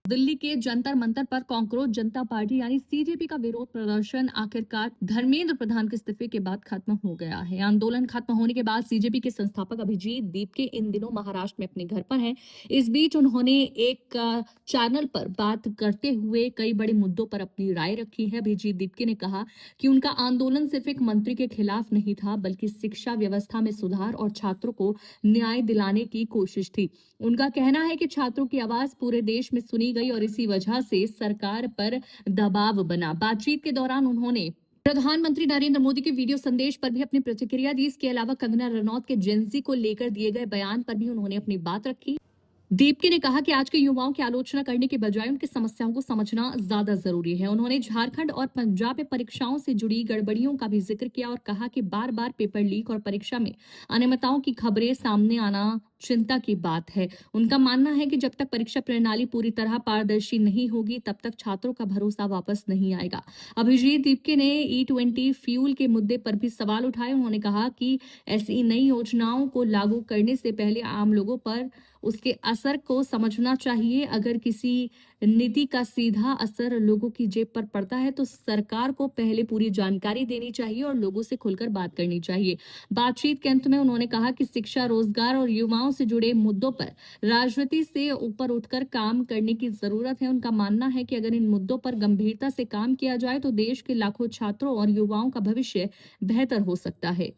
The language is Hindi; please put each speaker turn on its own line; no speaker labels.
दिल्ली के जंतर मंतर पर कांग्रेस जनता पार्टी यानी सीजेपी का विरोध प्रदर्शन आखिरकार धर्मेंद्र प्रधान के इस्तीफे के बाद खत्म हो गया है। आंदोलन खत्म होने के बाद सीजेपी के संस्थापक अभिजीत दीपके इन दिनों महाराष्ट्र में अपने घर पर हैं। इस बीच उन्होंने एक चैनल पर बात करते हुए कई बड़े मुद्दों पर अपनी राय रखी है। अभिजीत दीपके ने कहा कि उनका आंदोलन सिर्फ एक मंत्री के खिलाफ नहीं था, बल्कि शिक्षा व्यवस्था में सुधार और छात्रों को न्याय दिलाने की कोशिश थी। उनका कहना है कि छात्रों की आवाज पूरे देश में सुनी गई और इसी वजह से सरकार पर दबाव बना। बातचीत के दौरान उन्होंने प्रधानमंत्री नरेंद्र मोदी के वीडियो संदेश पर भी अपनी प्रतिक्रिया दी। इसके अलावा कंगना रनौत के जेंजी को लेकर दिए गए बयान पर भी उन्होंने अपनी बात रखी। दीपके ने कहा कि आज के युवाओं की आलोचना करने के बजाय उनकी समस्याओं को समझना ज्यादा जरूरी है। उन्होंने झारखंड और पंजाब में परीक्षाओं से जुड़ी गड़बड़ियों का भी जिक्र किया और कहा कि बार बार पेपर लीक और परीक्षा में अनियमितताओं की खबरें सामने आना चिंता की बात है। उनका मानना है कि जब तक परीक्षा प्रणाली पूरी तरह पारदर्शी नहीं होगी, तब तक छात्रों का भरोसा वापस नहीं आएगा। अभिजीत दीपके ने E20 फ्यूल के मुद्दे पर भी सवाल उठाए। उन्होंने कहा कि ऐसी नई योजनाओं को लागू करने से पहले आम लोगों पर उसके असर को समझना चाहिए। अगर किसी नीति का सीधा असर लोगों की जेब पर पड़ता है तो सरकार को पहले पूरी जानकारी देनी चाहिए और लोगों से खुलकर बात करनी चाहिए। बातचीत के अंत में उन्होंने कहा कि शिक्षा, रोजगार और युवाओं से जुड़े मुद्दों पर राजनीति से ऊपर उठकर काम करने की जरूरत है। उनका मानना है कि अगर इन मुद्दों पर गंभीरता से काम किया जाए तो देश के लाखों छात्रों और युवाओं का भविष्य बेहतर हो सकता है।